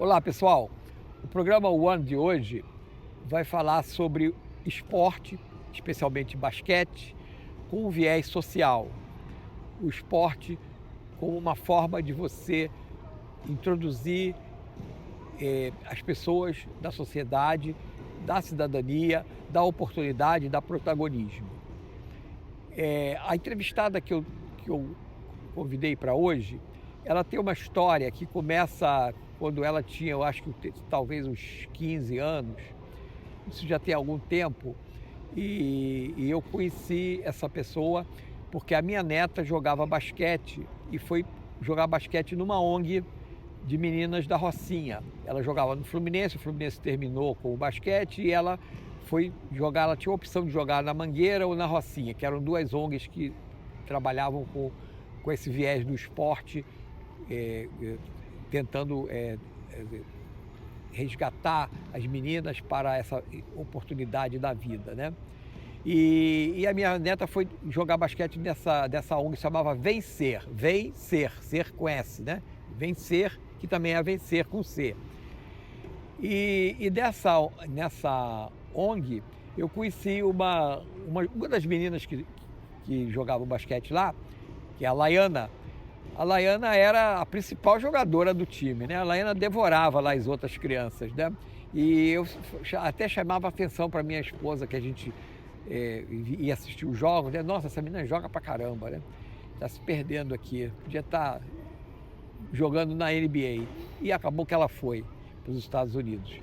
Olá, pessoal. O programa One de hoje vai falar sobre esporte, especialmente basquete, com um viés social. O esporte como uma forma de você introduzir as pessoas da sociedade, da cidadania, da oportunidade, da protagonismo. A entrevistada que eu convidei para hoje, ela tem uma história que começa quando ela tinha, eu acho que talvez uns 15 anos, isso já tem algum tempo, e eu conheci essa pessoa porque a minha neta jogava basquete e foi jogar basquete numa ONG de meninas da Rocinha. Ela jogava no Fluminense, o Fluminense terminou com o basquete e ela foi jogar, ela tinha a opção de jogar na Mangueira ou na Rocinha, que eram duas ONGs que trabalhavam com esse viés do esporte, tentando resgatar as meninas para essa oportunidade da vida, né? E a minha neta foi jogar basquete dessa ONG que se chamava Vencer. Vencer, ser com S, né? Vencer, que também é vencer com C. E nessa ONG eu conheci uma das meninas que jogava basquete lá, que é a Laiana. A Laiana era a principal jogadora do time, né? A Laiana devorava lá as outras crianças, né? E eu até chamava atenção para minha esposa, que a gente ia assistir os jogos, né? Nossa, essa menina joga pra caramba, né? Tá se perdendo aqui, podia estar jogando na NBA. E acabou que ela foi para os Estados Unidos.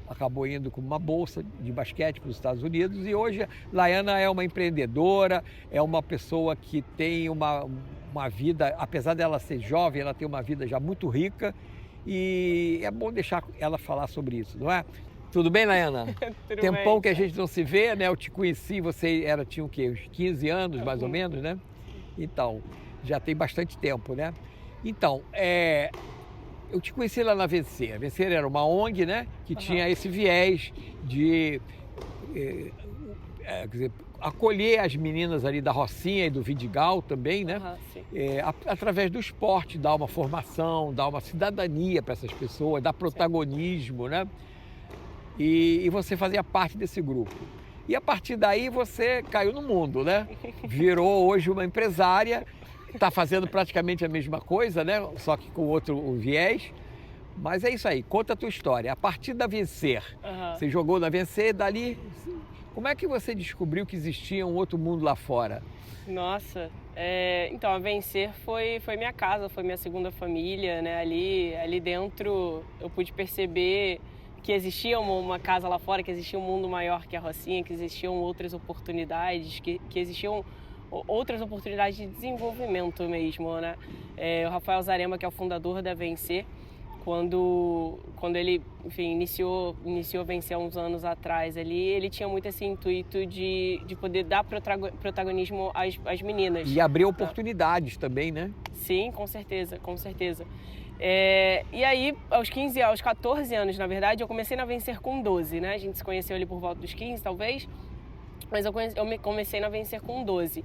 Acabou indo com uma bolsa de basquete para os Estados Unidos e hoje Laiana é uma empreendedora, é uma pessoa que tem uma vida, apesar dela ser jovem, ela tem uma vida já muito rica e é bom deixar ela falar sobre isso, não é? Tudo bem, Laiana? Tempão bem, que a gente não se vê, né? Eu te conheci, você tinha o quê? Uns 15 anos, mais ou menos, né? Então, já tem bastante tempo, né? Então, eu te conheci lá na Vencer. A Vencer era uma ONG, né? Que tinha esse viés de quer dizer, acolher as meninas ali da Rocinha e do Vidigal também, né? Através do esporte, dar uma formação, dar uma cidadania para essas pessoas, dar protagonismo, né? E você fazia parte desse grupo. E a partir daí você caiu no mundo, né? Virou hoje uma empresária, está fazendo praticamente a mesma coisa, né? Só que com outro viés. Mas é isso aí, conta a tua história. A partir da Vencer, você jogou na Vencer, dali... Como é que você descobriu que existia um outro mundo lá fora? Nossa, então a Vencer foi minha casa, foi minha segunda família, né? Ali dentro eu pude perceber que existia uma casa lá fora, que existia um mundo maior que a Rocinha, que existiam outras oportunidades, que existiam outras oportunidades de desenvolvimento mesmo, né? O Rafael Zaremba, que é o fundador da Vencer, quando ele, enfim, iniciou a Vencer há uns anos atrás ali, ele tinha muito esse intuito de poder dar protagonismo às meninas. E abrir oportunidades também, né? Sim, com certeza, com certeza. E aí, aos 14 anos, na verdade, eu comecei na Vencer com 12, né? A gente se conheceu ali por volta dos 15, talvez. Mas eu comecei na Vencer com 12.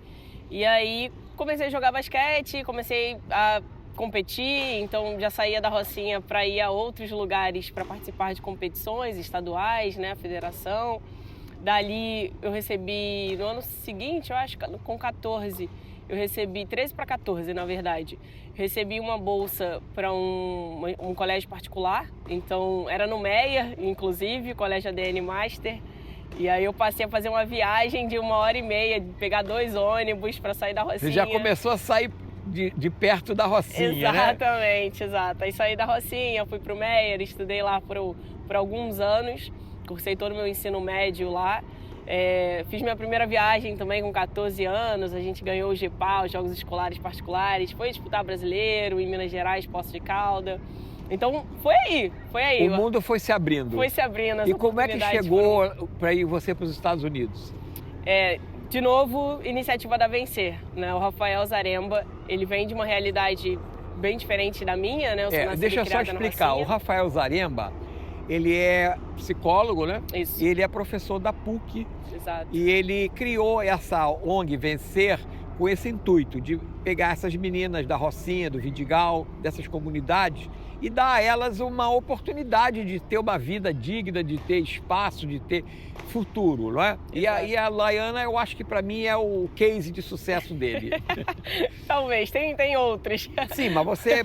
E aí comecei a jogar basquete, comecei a competir, então já saía da Rocinha para ir a outros lugares para participar de competições estaduais, né, a federação. Dali eu recebi, no ano seguinte, eu acho, com 14, eu recebi, 13 para 14 na verdade, recebi uma bolsa para um colégio particular, então era no Meia, inclusive, Colégio ADN Master. E aí eu passei a fazer uma viagem de 1h30, de pegar 2 ônibus para sair da Rocinha. Você já começou a sair de perto da Rocinha, Exatamente, né? Exato. Aí saí da Rocinha, fui para o Meyer, estudei lá por alguns anos, cursei todo o meu ensino médio lá. Fiz minha primeira viagem também com 14 anos, a gente ganhou o GEPAL, os Jogos Escolares Particulares, foi disputar brasileiro em Minas Gerais, Poços de Caldas. Então, foi aí. O mundo foi se abrindo. Foi se abrindo. E como é que chegou para ir você para os Estados Unidos? De novo, iniciativa da Vencer, né? O Rafael Zaremba, ele vem de uma realidade bem diferente da minha, né? Eu sou nascida deixa eu e só criada na explicar. O Rocinha. Rafael Zaremba, ele é psicólogo, né? Isso. E ele é professor da PUC. Exato. E ele criou essa ONG Vencer com esse intuito de pegar essas meninas da Rocinha, do Vidigal, dessas comunidades e dar a elas uma oportunidade de ter uma vida digna, de ter espaço, de ter futuro, não é? E a Laiana, eu acho que para mim é o case de sucesso dele. Talvez, tem outros. Sim, mas você,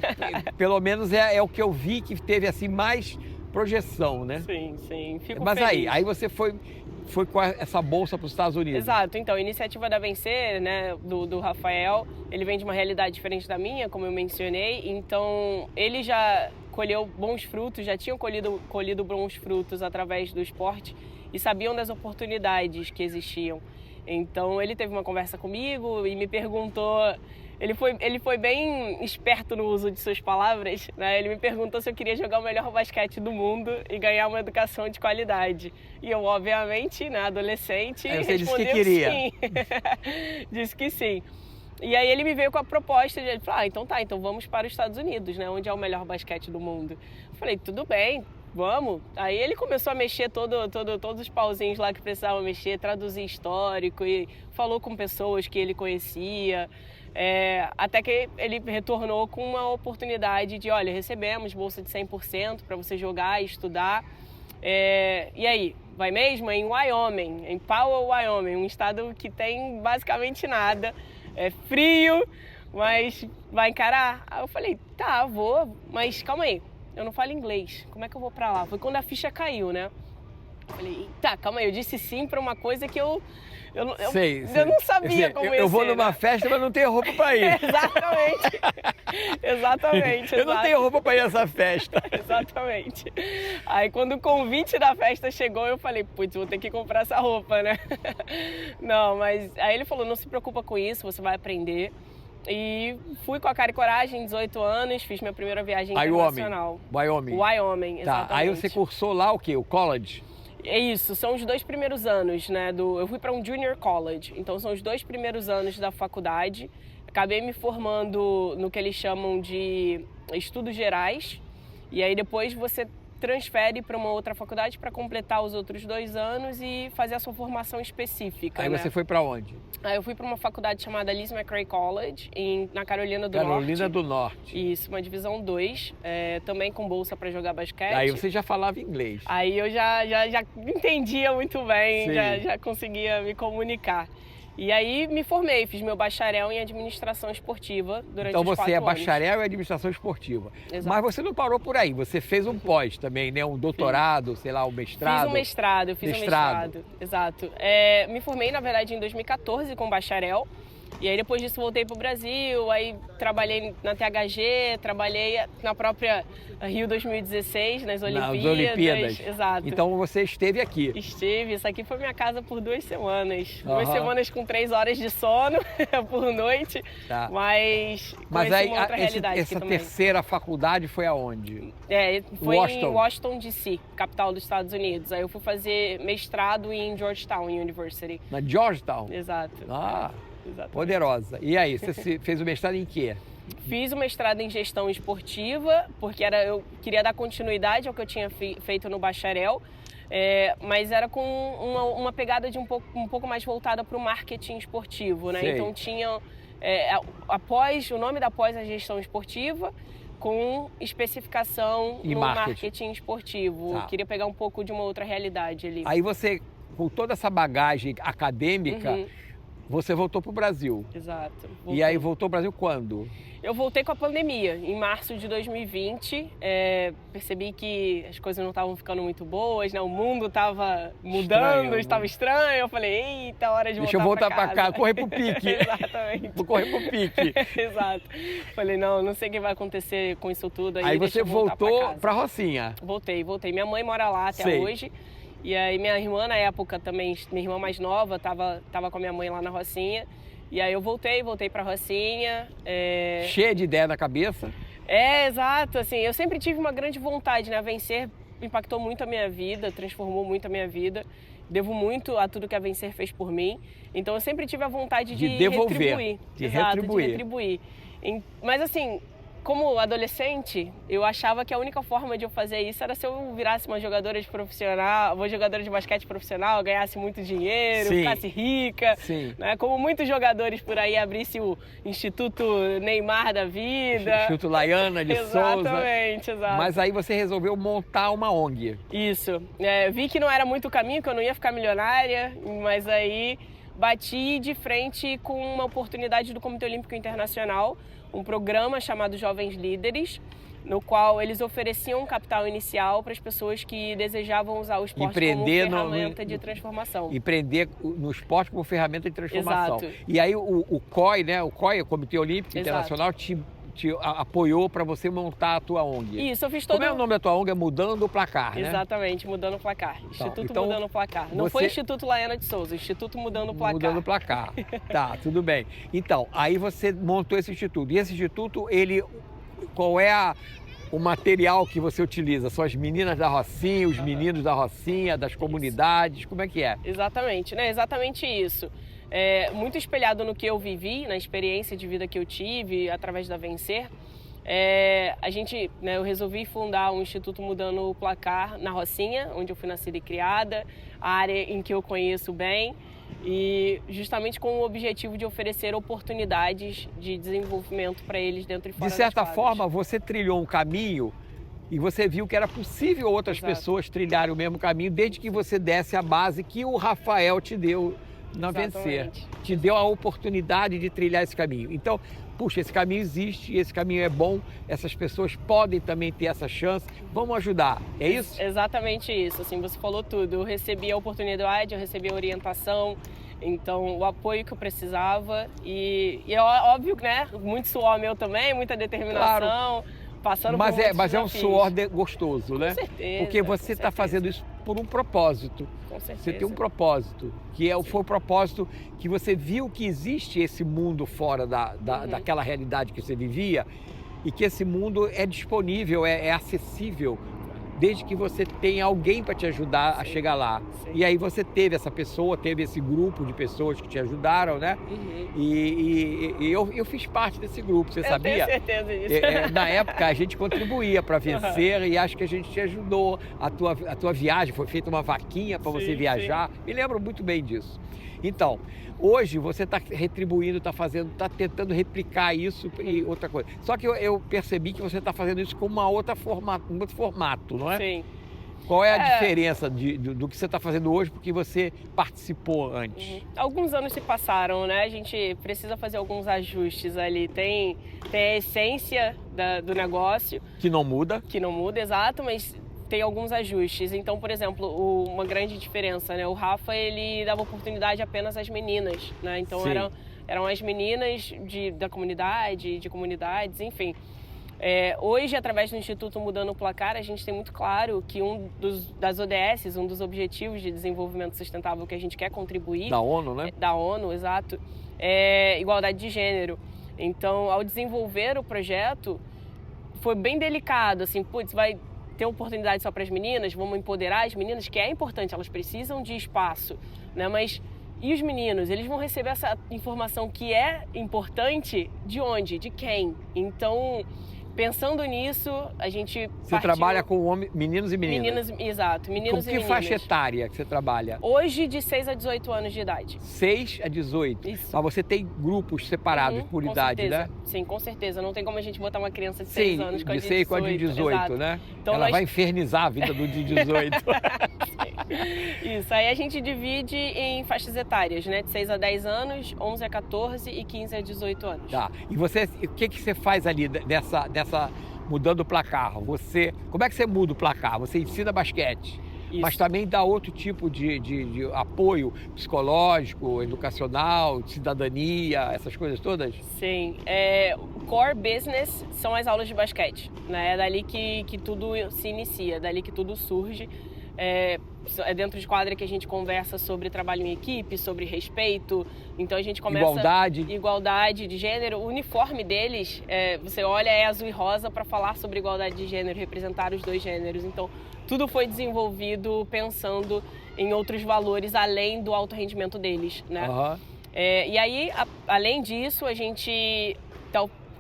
pelo menos é o que eu vi que teve assim mais projeção, né? Sim, fico mas feliz. aí você foi com essa bolsa para os Estados Unidos. Exato, então, a iniciativa da Vencer, né, do Rafael, ele vem de uma realidade diferente da minha, como eu mencionei, então ele já colheu bons frutos, já tinham colhido bons frutos através do esporte e sabiam das oportunidades que existiam. Então ele teve uma conversa comigo e me perguntou, ele foi bem esperto no uso de suas palavras, né? Ele me perguntou se eu queria jogar o melhor basquete do mundo e ganhar uma educação de qualidade. E eu, obviamente, né, adolescente, respondeu que queria. Sim. Disse que sim. E aí ele me veio com a proposta de, ele falou, então tá, então vamos para os Estados Unidos, né, onde é o melhor basquete do mundo. Eu falei, tudo bem, vamos. Aí ele começou a mexer todos os pauzinhos lá que precisavam mexer, traduzir histórico e falou com pessoas que ele conhecia. Até que ele retornou com uma oportunidade de, olha, recebemos bolsa de 100% para você jogar e estudar. E aí, vai mesmo? Em Wyoming, em Powell, Wyoming, um estado que tem basicamente nada. É frio, mas vai encarar? Aí eu falei, tá, vou, mas calma aí, eu não falo inglês, como é que eu vou pra lá? Foi quando a ficha caiu, né? Eu falei, tá, calma aí, eu disse sim pra uma coisa que eu não sabia como ia ser. Eu vou numa festa, mas não tenho roupa pra ir. Exatamente. Eu não tenho roupa pra ir nessa festa. Exatamente. Aí quando o convite da festa chegou, eu falei, putz, vou ter que comprar essa roupa, né? Não, mas aí ele falou, não se preocupa com isso, você vai aprender. E fui com a cara e coragem, 18 anos, fiz minha primeira viagem internacional. Wyoming, exatamente. Tá, aí você cursou lá o quê? O college? É isso, são os 2 primeiros anos, né? Eu fui para um junior college, então são os 2 primeiros anos da faculdade. Acabei me formando no que eles chamam de estudos gerais, e aí depois você transfere para uma outra faculdade para completar os outros 2 anos e fazer a sua formação específica. Aí né? Você foi para onde? Aí eu fui para uma faculdade chamada Liz McRae College, na Carolina do Norte. Carolina do Norte. Isso, uma divisão 2, também com bolsa para jogar basquete. Aí você já falava inglês. Aí eu já entendia muito bem, já conseguia me comunicar. E aí me formei, fiz meu bacharel em administração esportiva durante então os 4 anos. Então você é bacharel em administração esportiva. Exato. Mas você não parou por aí, você fez um pós também, né? Um doutorado, sei lá, um mestrado. Fiz um mestrado. Exato. Me formei, na verdade, em 2014 com bacharel. E aí depois disso voltei para o Brasil, aí trabalhei na THG, trabalhei na própria Rio 2016, nas Olimpíadas. Exato. Então você esteve aqui. Estive, isso aqui foi minha casa por 2 semanas. 2 semanas com 3 horas de sono por noite, tá. Mas aí uma outra realidade essa aqui também. Terceira faculdade foi aonde? Foi em Washington, D.C., capital dos Estados Unidos. Aí eu fui fazer mestrado em Georgetown University. Na Georgetown? Exato. Exatamente. Poderosa. E aí, você fez o mestrado em quê? Fiz o mestrado em gestão esportiva, porque eu queria dar continuidade ao que eu tinha feito no bacharel, mas era com uma pegada de um pouco mais voltada para o marketing esportivo, né? Sei. Então tinha o nome da pós é gestão esportiva, com especificação no marketing esportivo. Tá. Queria pegar um pouco de uma outra realidade ali. Aí você, com toda essa bagagem acadêmica, você voltou para o Brasil. Exato. Voltei. E aí voltou para o Brasil quando? Eu voltei com a pandemia, em março de 2020. Percebi que as coisas não estavam ficando muito boas, né? O mundo estava mudando, estava estranho. Eu falei, eita, hora de Deixa eu voltar para cá, correr pro pique. Exatamente. Vou correr pro pique. Exato. Falei, não sei o que vai acontecer com isso tudo. Aí você voltou para Rocinha. Voltei. Minha mãe mora lá até hoje. E aí minha irmã, na época também, minha irmã mais nova, tava com a minha mãe lá na Rocinha. E aí eu voltei pra Rocinha. Cheia de ideia na cabeça? Exato. Assim, eu sempre tive uma grande vontade, né? A Vencer impactou muito a minha vida, transformou muito a minha vida. Devo muito a tudo que a Vencer fez por mim. Então eu sempre tive a vontade de devolver, retribuir. de retribuir. retribuir. Mas assim, como adolescente, eu achava que a única forma de eu fazer isso era se eu virasse uma jogadora de basquete profissional, ganhasse muito dinheiro, Sim. ficasse rica, Sim. né? Como muitos jogadores por aí abrisse o Instituto Neymar da vida. Instituto Laiana de Souza. Exatamente, exato. Mas aí você resolveu montar uma ONG. Isso. Vi que não era muito o caminho, que eu não ia ficar milionária, mas aí bati de frente com uma oportunidade do Comitê Olímpico Internacional, um programa chamado Jovens Líderes, no qual eles ofereciam um capital inicial para as pessoas que desejavam usar o esporte como ferramenta de transformação. Empreender no esporte como ferramenta de transformação. Exato. E aí o COI, né? O COI, o Comitê Olímpico Internacional, te apoiou para você montar a tua ONG. Isso, eu fiz todo... Como é o nome da tua ONG? É Mudando o Placar, né? Exatamente, Mudando o Placar. Instituto então, Mudando o Placar. Não foi Instituto Laiana de Souza, Instituto Mudando o Placar. Mudando o Placar. Tá, tudo bem. Então, aí você montou esse instituto. E esse instituto, qual é o material que você utiliza? São as meninas da Rocinha, os meninos da Rocinha, das comunidades? Como é que é? Exatamente, né? Exatamente isso. Muito espelhado no que eu vivi, na experiência de vida que eu tive através da Vencer. Eu resolvi fundar um Instituto Mudando o Placar na Rocinha, onde eu fui nascida e criada, a área em que eu conheço bem, e justamente com o objetivo de oferecer oportunidades de desenvolvimento para eles dentro e fora das quadras. De certa forma, você trilhou um caminho e você viu que era possível outras pessoas trilharem o mesmo caminho, desde que você desse a base que o Rafael te deu na Vencer. Te deu a oportunidade de trilhar esse caminho. Então, puxa, esse caminho existe, esse caminho é bom, essas pessoas podem também ter essa chance, vamos ajudar, é isso? Exatamente isso, assim, você falou tudo. Eu recebi a oportunidade, eu recebi a orientação, então o apoio que eu precisava e é óbvio que, né, muito suor meu também, muita determinação. Claro. Passando por muitos mas é um desafios. suor gostoso, né? Com certeza. Porque você está fazendo isso por um propósito. Com certeza. Você tem um propósito, foi o propósito que você viu que existe esse mundo fora daquela realidade que você vivia e que esse mundo é disponível, é acessível, desde que você tenha alguém para te ajudar a chegar lá. Sim. E aí você teve essa pessoa, teve esse grupo de pessoas que te ajudaram, né? E eu fiz parte desse grupo, você sabia? Tenho certeza disso. Na época a gente contribuía para Vencer e acho que a gente te ajudou. A tua viagem, foi feita uma vaquinha para você viajar. Sim. Me lembro muito bem disso. Então, hoje você está retribuindo, está tentando replicar isso e outra coisa. Só que eu percebi que você está fazendo isso com um outro formato, não é? Sim. Qual é a diferença do que você está fazendo hoje porque você participou antes? Alguns anos se passaram, né? A gente precisa fazer alguns ajustes ali. Tem a essência do negócio. Que não muda. Que não muda, exato, mas tem alguns ajustes. Então, por exemplo, uma grande diferença, né? O Rafa, ele dava oportunidade apenas às meninas, né? Então eram as meninas da comunidade, de comunidades, enfim. Hoje, através do Instituto Mudando o Placar, a gente tem muito claro que das ODS, um dos Objetivos de Desenvolvimento Sustentável que a gente quer contribuir... Da ONU, né? Da ONU, exato. É igualdade de gênero. Então, ao desenvolver o projeto, foi bem delicado, assim, vai ter oportunidade só para as meninas, vamos empoderar as meninas, que é importante, elas precisam de espaço, né? Mas e os meninos? Eles vão receber essa informação que é importante de onde? De quem? Então, pensando nisso, a gente Você trabalha com meninos e meninas? Exato, meninos e meninas. Com que faixa etária que você trabalha? Hoje, de 6 a 18 anos de idade. 6 a 18? Isso. Mas você tem grupos separados por idade, certeza. né? Sim, com certeza. Não tem como a gente botar uma criança de 6 anos com a de 18. Sim, com a de 18, né? Então ela vai infernizar a vida do de 18. Isso, aí a gente divide em faixas etárias, né? De 6 a 10 anos, 11 a 14 e 15 a 18 anos. Tá. E o que você faz ali dessa mudando o placar? Como é que você muda o placar? Você ensina basquete, isso, mas também dá outro tipo de apoio psicológico, educacional, de cidadania, essas coisas todas? Sim. O core business são as aulas de basquete, né? É dali que tudo se inicia, é dali que tudo surge. É dentro de quadra que a gente conversa sobre trabalho em equipe, sobre respeito. Então a gente começa... Igualdade de gênero. O uniforme deles, você olha, é azul e rosa para falar sobre igualdade de gênero, representar os dois gêneros. Então tudo foi desenvolvido pensando em outros valores além do alto rendimento deles, né? E aí, além disso, a gente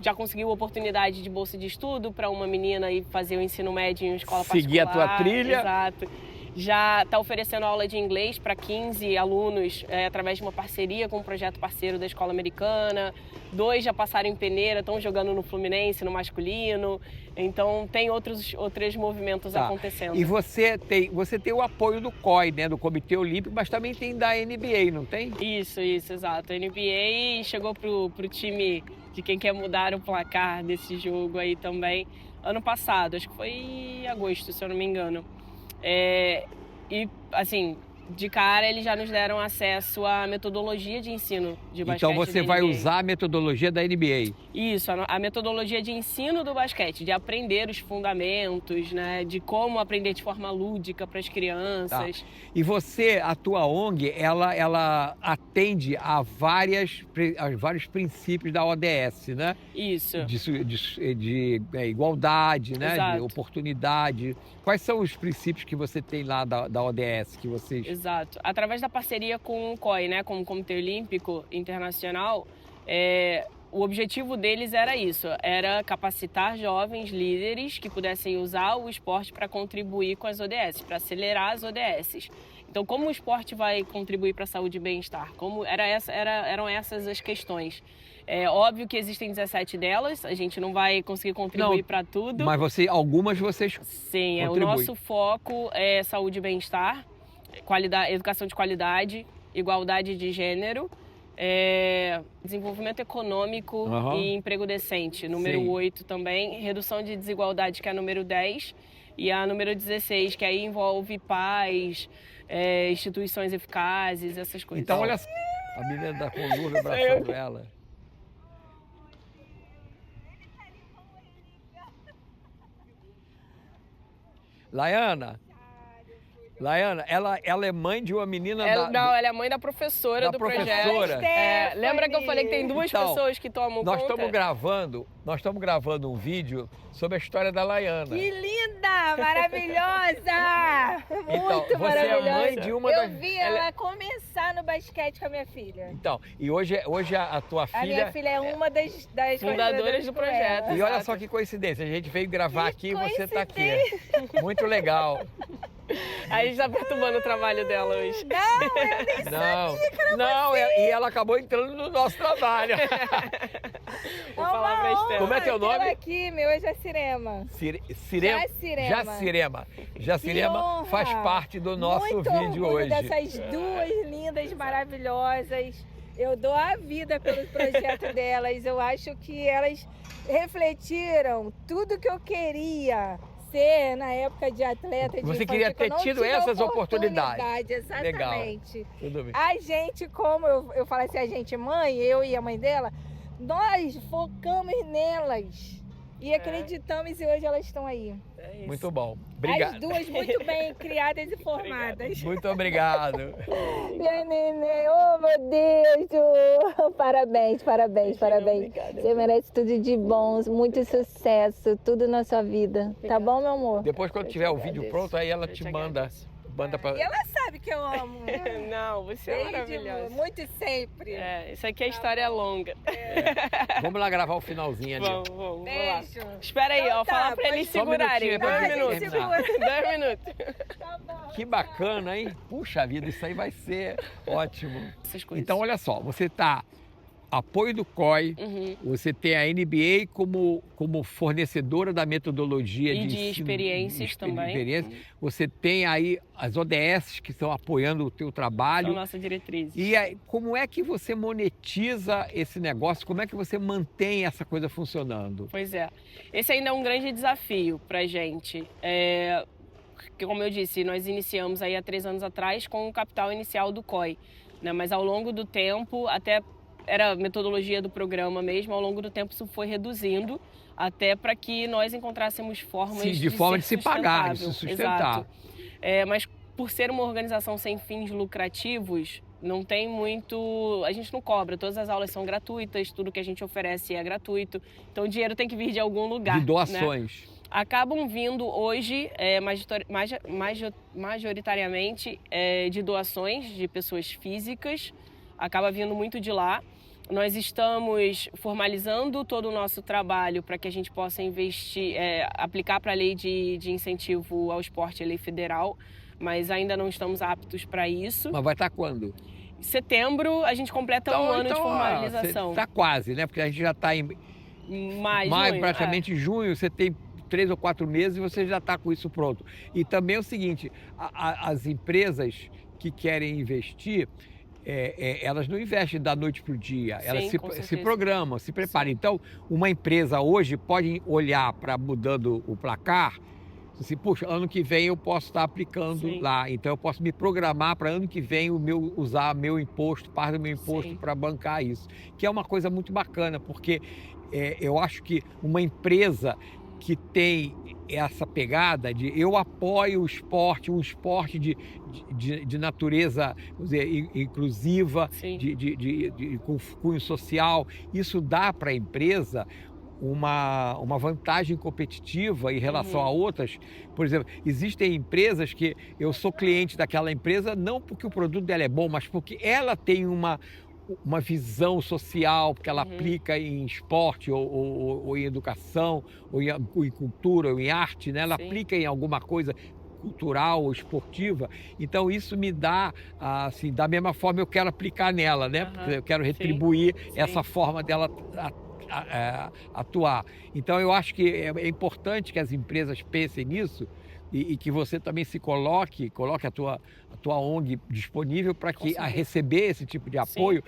já conseguiu oportunidade de bolsa de estudo para uma menina ir fazer o ensino médio em uma escola particular. Seguir a tua trilha. Exato. Já está oferecendo aula de inglês para 15 alunos através de uma parceria com um projeto parceiro da Escola Americana. 2 já passaram em peneira, estão jogando no Fluminense, no masculino. Então tem outros movimentos acontecendo. E você tem o apoio do COI, né, do Comitê Olímpico, mas também tem da NBA, não tem? Isso, exato. A NBA chegou pro time de quem quer mudar o placar desse jogo aí também ano passado, acho que foi em agosto, se eu não me engano. E, assim, de cara eles já nos deram acesso à metodologia de ensino de basquete. Então você vai usar a metodologia da NBA. Isso, a metodologia de ensino do basquete, de aprender os fundamentos, né, de como aprender de forma lúdica para as crianças. Tá. E você, a tua ONG, ela atende a vários princípios da ODS, né? Isso. De igualdade, né? Exato. De oportunidade. Quais são os princípios que você tem lá da ODS que vocês... Exato. Através da parceria com o COI, né, com o Comitê Olímpico Internacional, o objetivo deles era isso, era capacitar jovens líderes que pudessem usar o esporte para contribuir com as ODS, para acelerar as ODS. Então, como o esporte vai contribuir para a saúde e bem-estar? Eram essas as questões. É óbvio que existem 17 delas, a gente não vai conseguir contribuir para tudo. Mas algumas vocês Sim, contribuem. O nosso foco é saúde e bem-estar, educação de qualidade, igualdade de gênero, desenvolvimento econômico e emprego decente, número 8 também, redução de desigualdade, que é número 10, e a número 16, que aí envolve paz, instituições eficazes, essas coisas. Então, olha só, a menina da coluna abraçando ela. Laiana, ela é mãe de uma menina Não, ela é mãe da professora do projeto. Lembra que eu falei que tem duas pessoas que tomam conta? Nós estamos gravando um vídeo sobre a história da Laiana. Que linda! Maravilhosa! Muito você maravilhosa. É mãe de uma Eu vi ela começar no basquete com a minha filha. Então, e hoje a tua filha... A minha filha é uma das fundadoras do projeto. E olha só que coincidência, a gente veio gravar aqui e você está aqui. Muito legal. A gente tá perturbando o trabalho dela hoje. Não, eu nem sabia que era e ela acabou entrando no nosso trabalho. Vou falar pra Estela. Como é teu nome? Aqui, meu é Jacirema. Jacirema faz parte do nosso vídeo hoje. Dessas duas lindas, maravilhosas. Eu dou a vida pelo projeto delas. Eu acho que elas refletiram tudo que eu queria ser na época de atleta de Você infância, queria ter tido essas oportunidades. Exatamente. Legal. Tudo bem. A gente, como eu falo assim, a gente mãe, eu e a mãe dela, nós focamos nelas e acreditamos e hoje elas estão aí. É isso. Muito bom. Obrigado. As duas muito bem criadas e formadas. Muito obrigado. Minha neném, oh meu Deus! Parabéns. Obrigada. Você merece tudo de bom, muito sucesso, tudo na sua vida. Tá bom, meu amor? Depois, quando tiver o vídeo pronto, aí ela te manda pra... E ela sabe que eu amo. Não, você é maravilhosa. Muito sempre. Isso aqui é história longa. Vamos lá gravar o finalzinho ali. Vamos Beijo. lá. Espera aí, Então falar pra eles só um segurarem. minutinho, 2 pra gente minutos. terminar. 2 minutos. Tá bom. Que bacana, hein? Puxa vida, isso aí vai ser ótimo. Essas coisas. Então, olha só, você tá apoio do COI, você tem a NBA como fornecedora da metodologia E de ensino, experiências também. Você tem aí as ODS que estão apoiando o teu trabalho. São nossas diretrizes. E aí, como é que você monetiza esse negócio? Como é que você mantém essa coisa funcionando? Pois é. Esse ainda é um grande desafio pra gente. Porque, como eu disse, nós iniciamos aí há 3 anos atrás com o capital inicial do COI, né? Mas ao longo do tempo, até era a metodologia do programa mesmo, ao longo do tempo isso foi reduzindo até para que nós encontrássemos formas de forma de se pagar, de se sustentar. Exato. Mas por ser uma organização sem fins lucrativos, não tem muito... A gente não cobra, todas as aulas são gratuitas, tudo que a gente oferece é gratuito, então o dinheiro tem que vir de algum lugar. De doações. Né? Acabam vindo hoje, majoritariamente, de doações de pessoas físicas, acaba vindo muito de lá. Nós estamos formalizando todo o nosso trabalho para que a gente possa investir, aplicar para a lei de incentivo ao esporte, a lei federal, mas ainda não estamos aptos para isso. Mas vai estar quando? Em setembro a gente completa um ano de formalização. Está quase, né? Porque a gente já está em maio, praticamente junho, você tem 3 ou 4 meses e você já está com isso pronto. E também é o seguinte, as empresas que querem investir, elas não investem da noite para o dia, elas se programam, se preparam. Sim. Então, uma empresa hoje pode olhar para mudando o placar, assim, puxa, ano que vem eu posso estar aplicando Sim. lá, então eu posso me programar para ano que vem usar meu imposto, parte do meu imposto para bancar isso, que é uma coisa muito bacana, porque eu acho que uma empresa que tem essa pegada de eu apoio o esporte, um esporte de natureza, vamos dizer, inclusiva, com cunho social, isso dá para a empresa uma vantagem competitiva em relação a outras. Por exemplo, existem empresas que eu sou cliente daquela empresa não porque o produto dela é bom, mas porque ela tem uma visão social, porque ela aplica em esporte ou em educação, ou em cultura, ou em arte, né? Ela aplica em alguma coisa cultural ou esportiva. Então isso me dá, assim, da mesma forma eu quero aplicar nela, né? Porque eu quero retribuir essa forma dela atuar. Então eu acho que é importante que as empresas pensem nisso e que você também se coloque a tua ONG disponível para que a receber esse tipo de apoio,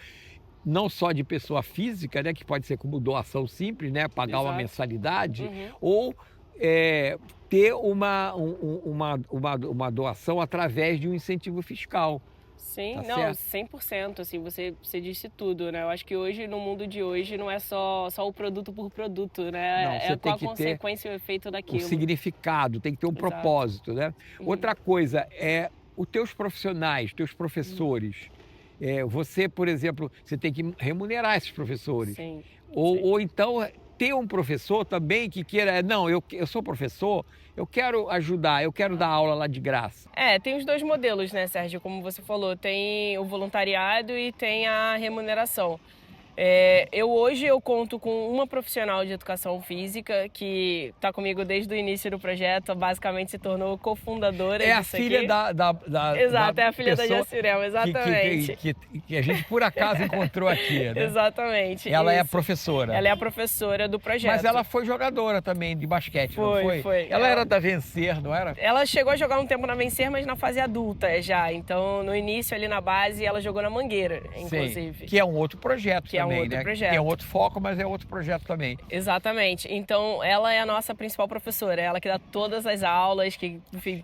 não só de pessoa física, né, que pode ser como doação simples, né, pagar uma mensalidade, ou ter uma doação através de um incentivo fiscal. Sim, tá não, certo? 100%, assim, você disse tudo, né? Eu acho que hoje, no mundo de hoje, não é só o produto por produto, né? Não, qual a consequência e o efeito daquilo. O significado, tem que ter um propósito, né? Outra coisa é os teus profissionais, teus professores. Você, por exemplo, você tem que remunerar esses professores. Sim. Ou então ter um professor também que queira, não, eu sou professor, eu quero ajudar, eu quero dar aula lá de graça. Tem os dois modelos, né, Sérgio? Como você falou, tem o voluntariado e tem a remuneração. Hoje eu conto com uma profissional de educação física que está comigo desde o início do projeto, basicamente se tornou cofundadora disso aqui. É a filha da Exato, é a filha da Jacirel, exatamente. Que a gente por acaso encontrou aqui, né? Exatamente. Ela é a professora. Ela é a professora do projeto. Mas ela foi jogadora também de basquete, não foi? Foi. Ela era da Vencer, não era? Ela chegou a jogar um tempo na Vencer, mas na fase adulta já. Então, no início ali na base, ela jogou na Mangueira, inclusive. Sim, que é um outro projeto também. É um outro projeto. Tem outro foco, mas é outro projeto também. Exatamente. Então, ela é a nossa principal professora. Ela que dá todas as aulas, que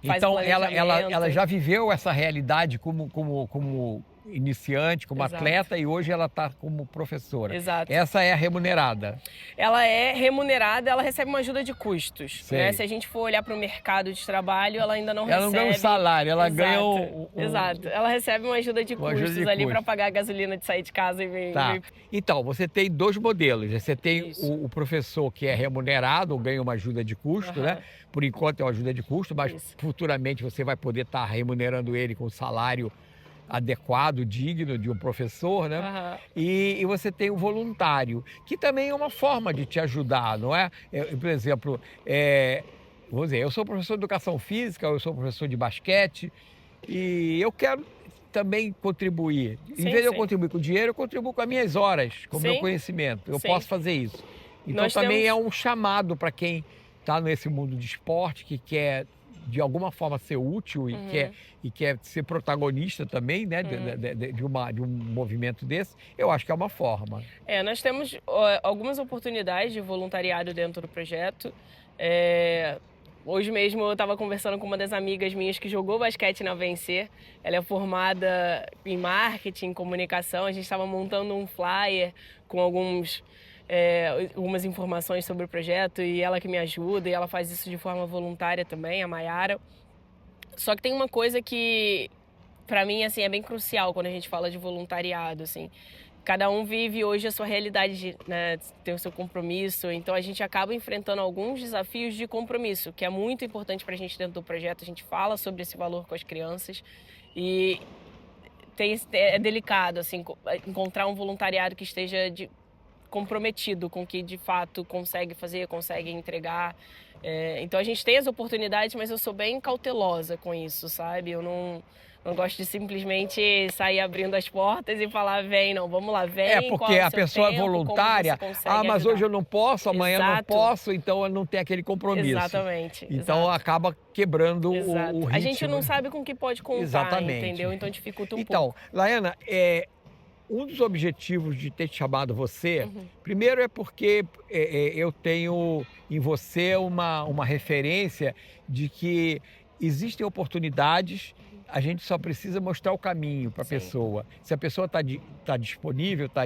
faz o planejamento. Então, ela já viveu essa realidade como iniciante, como atleta, e hoje ela está como professora. Exato. Essa é a remunerada. Ela é remunerada, ela recebe uma ajuda de custos. Né? Se a gente for olhar para o mercado de trabalho, ela ainda não recebe. Ela não ganha um salário, ela ganha Exato. Ela recebe uma ajuda de custos ali para pagar a gasolina de sair de casa e vir. Então, você tem dois modelos. Você tem o professor que é remunerado, ou ganha uma ajuda de custo, né? Por enquanto é uma ajuda de custo, mas futuramente você vai poder estar remunerando ele com salário adequado, digno de um professor, né? E você tem o voluntário, que também é uma forma de te ajudar, não é? Por exemplo, vamos dizer, eu sou professor de educação física, eu sou professor de basquete e eu quero também contribuir. Em vez de eu contribuir com dinheiro, eu contribuo com as minhas horas, com o meu conhecimento. Eu posso fazer isso. Então também é um chamado para quem está nesse mundo de esporte, que quer de alguma forma ser útil e quer ser protagonista também, né, de um movimento desse, eu acho que é uma forma. Nós temos algumas oportunidades de voluntariado dentro do projeto. Hoje mesmo eu estava conversando com uma das amigas minhas que jogou basquete na Vencer. Ela é formada em marketing, em comunicação. A gente estava montando um flyer com algumas informações sobre o projeto e ela que me ajuda, e ela faz isso de forma voluntária também, a Mayara. Só que tem uma coisa que, para mim, assim, é bem crucial quando a gente fala de voluntariado, assim. Cada um vive hoje a sua realidade, né? Tem o seu compromisso, então a gente acaba enfrentando alguns desafios de compromisso, que é muito importante para a gente dentro do projeto. A gente fala sobre esse valor com as crianças e é delicado, assim, encontrar um voluntariado que esteja comprometido com o que de fato consegue fazer, consegue entregar. Então a gente tem as oportunidades, mas eu sou bem cautelosa com isso, sabe? Eu não gosto de simplesmente sair abrindo as portas e falar, vem, não, vamos lá, vem. Porque a pessoa é voluntária, mas ajudar. hoje eu não posso, amanhã eu não posso, então eu não tenho aquele compromisso. Exatamente. Então acaba quebrando o ritmo. A gente não sabe com o que pode contar, Exatamente. entendeu? Então dificulta um pouco. Então, Laiana, um dos objetivos de ter te chamado você, primeiro é porque eu tenho em você uma referência de que existem oportunidades, a gente só precisa mostrar o caminho para a pessoa. Se a pessoa está disponível, está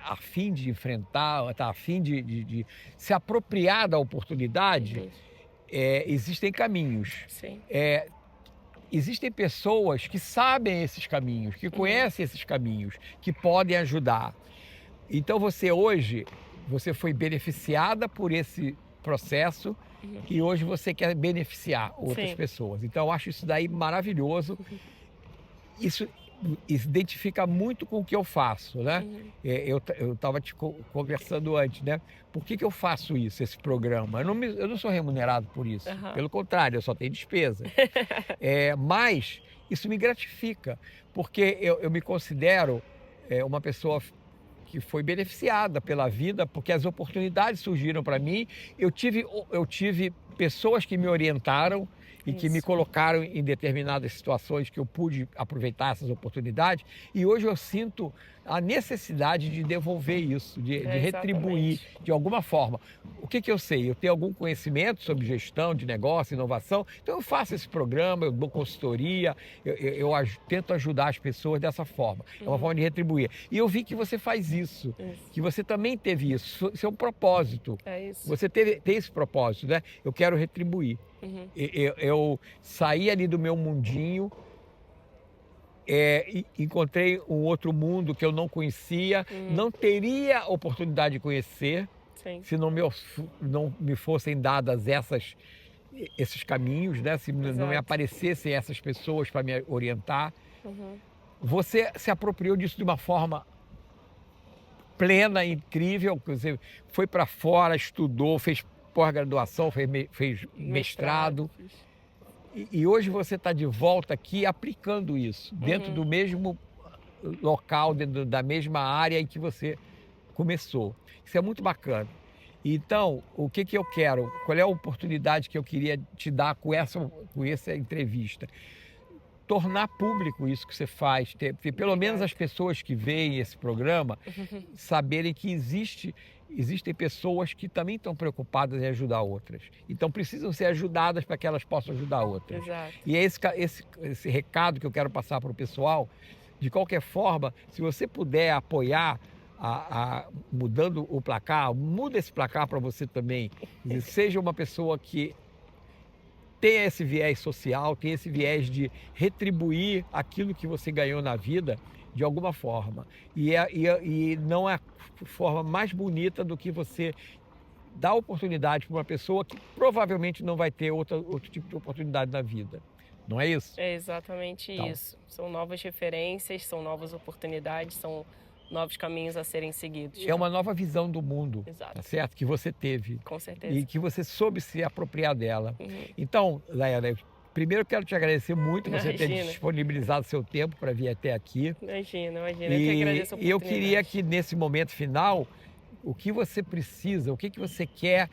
a fim de enfrentar, está a fim de se apropriar da oportunidade, existem caminhos. Sim. Existem pessoas que sabem esses caminhos, que conhecem esses caminhos, que podem ajudar. Então você foi beneficiada por esse processo e hoje você quer beneficiar outras pessoas. Então eu acho isso daí maravilhoso. Isso identifica muito com o que eu faço, né? Eu estava te conversando antes, né? Por que eu faço isso, esse programa? Eu não sou remunerado por isso. Pelo contrário, eu só tenho despesa. Mas isso me gratifica, porque eu me considero uma pessoa que foi beneficiada pela vida, porque as oportunidades surgiram para mim. Eu tive pessoas que me orientaram e que me colocaram em determinadas situações que eu pude aproveitar essas oportunidades. E hoje eu sinto a necessidade de devolver isso, de retribuir de alguma forma. O que eu sei? Eu tenho algum conhecimento sobre gestão de negócio, inovação, então eu faço esse programa, eu dou consultoria, eu tento ajudar as pessoas dessa forma. É uma forma de retribuir. E eu vi que você faz isso, que você também teve isso. Isso é um propósito. Você tem esse propósito, né? Eu quero retribuir. Eu saí ali do meu mundinho, encontrei um outro mundo que eu não conhecia, não teria oportunidade de conhecer se não me fossem dadas esses caminhos, né? Se não me aparecessem essas pessoas para me orientar. Você se apropriou disso de uma forma plena, incrível. Você foi para fora, estudou, fez pós-graduação, fez mestrado. E hoje você está de volta aqui aplicando isso, dentro do mesmo local, dentro da mesma área em que você começou. Isso é muito bacana. Então, o que eu quero? Qual é a oportunidade que eu queria te dar com essa entrevista? Tornar público isso que você faz, ter pelo menos as pessoas que veem esse programa saberem que existem pessoas que também estão preocupadas em ajudar outras. Então precisam ser ajudadas para que elas possam ajudar outras. E é esse recado que eu quero passar para o pessoal. De qualquer forma, se você puder apoiar mudando o placar, muda esse placar para você também. Seja uma pessoa que tem esse viés social, tem esse viés de retribuir aquilo que você ganhou na vida de alguma forma. E não é forma mais bonita do que você dar oportunidade para uma pessoa que provavelmente não vai ter outro tipo de oportunidade na vida. Não é isso? É exatamente isso. São novas referências, são novas oportunidades, são novos caminhos a serem seguidos. É uma nova visão do mundo, tá certo? Que você teve. Com certeza. E que você soube se apropriar dela. Então, Laiana, primeiro eu quero te agradecer muito você ter disponibilizado seu tempo para vir até aqui. Imagina. Eu que agradeço a oportunidade. E eu queria que nesse momento final, o que você precisa, o que você quer,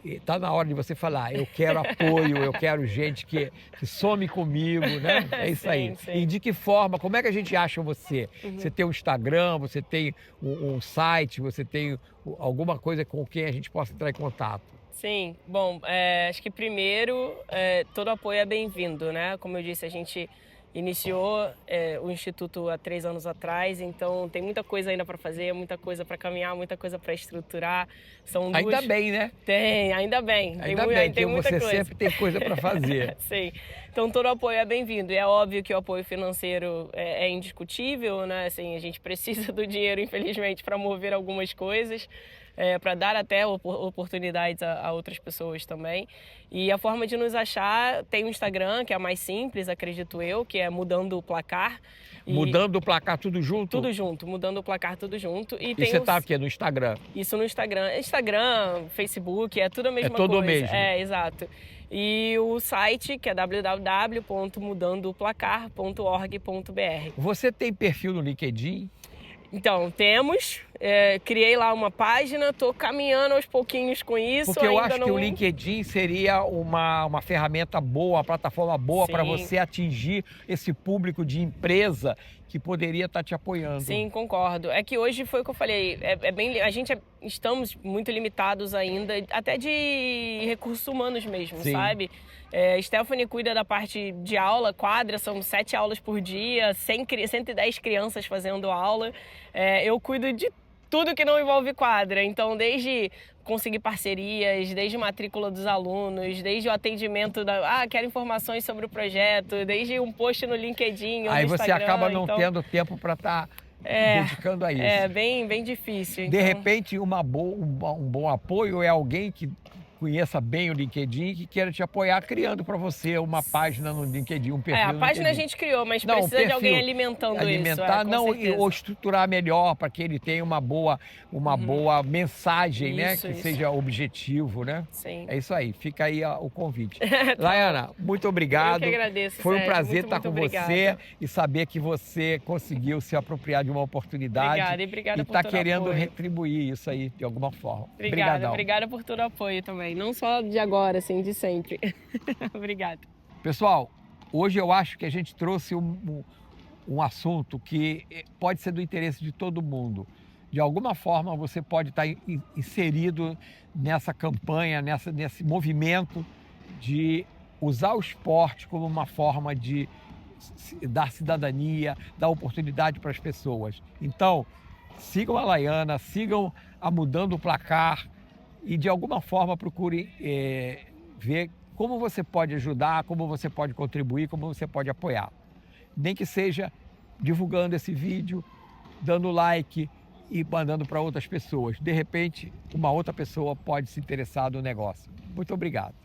está na hora de você falar, eu quero apoio, eu quero gente que some comigo, né? É isso aí. E de que forma, como é que a gente acha você? Você tem um Instagram, você tem um site, você tem alguma coisa com quem a gente possa entrar em contato? Sim, bom, acho que primeiro todo apoio é bem-vindo, né? Como eu disse, a gente iniciou o Instituto há 3 anos atrás, então tem muita coisa ainda para fazer, muita coisa para caminhar, muita coisa para estruturar. Ainda bem, né? Ainda bem. Tem muita coisa. Você sempre tem coisa para fazer. Sim. Então todo apoio é bem-vindo. E é óbvio que o apoio financeiro é indiscutível, né? Assim, a gente precisa do dinheiro, infelizmente, para mover algumas coisas. para dar até oportunidades a outras pessoas também. E a forma de nos achar, tem o Instagram, que é a mais simples, acredito eu, que é Mudando o Placar. Mudando o Placar tudo junto? Tudo junto, Mudando o Placar tudo junto. E você tá aqui no Instagram? Isso no Instagram. Instagram, Facebook, é tudo a mesma coisa. É tudo o mesmo? É, exato. E o site, que é www.mudandoplacar.org.br. Você tem perfil no LinkedIn? Então, temos. Criei lá uma página, estou caminhando aos pouquinhos com isso. Porque eu acho que o LinkedIn seria uma ferramenta boa, uma plataforma boa para você atingir esse público de empresa que poderia estar te apoiando. Sim, concordo. É que hoje foi o que eu falei, estamos muito limitados ainda, até de recursos humanos mesmo, sabe? Stephanie cuida da parte de aula, quadra, são 7 aulas por dia, 110 crianças fazendo aula. Eu cuido de tudo que não envolve quadra, então desde conseguir parcerias, desde matrícula dos alunos, desde o atendimento quero informações sobre o projeto, desde um post no LinkedIn ou Aí no você Instagram, acaba não tendo tempo para estar dedicando a isso. É bem difícil. De repente, um bom apoio é alguém que conheça bem o LinkedIn e que queira te apoiar criando para você uma página no LinkedIn, um perfil a página a gente criou, mas precisa de alguém alimentando isso. Ou estruturar melhor para que ele tenha uma boa mensagem, né? Que seja objetivo, né? Sim. É isso aí, fica aí o convite. Laiana, muito obrigado. Eu que agradeço, Foi um Sérgio. prazer estar com obrigada. você e saber que você conseguiu se apropriar de uma oportunidade. Obrigada e por todo querendo apoio. retribuir isso aí de alguma forma. Obrigada por todo o apoio também. Não só de agora, assim, de sempre. Obrigada. Pessoal, hoje eu acho que a gente trouxe um assunto que pode ser do interesse de todo mundo. De alguma forma você pode estar inserido nessa campanha, nesse movimento de usar o esporte como uma forma de dar cidadania, dar oportunidade para as pessoas. Então, sigam a Laiana, sigam a Mudando o Placar, e de alguma forma procure ver como você pode ajudar, como você pode contribuir, como você pode apoiar. Nem que seja divulgando esse vídeo, dando like e mandando para outras pessoas. De repente, uma outra pessoa pode se interessar no negócio. Muito obrigado.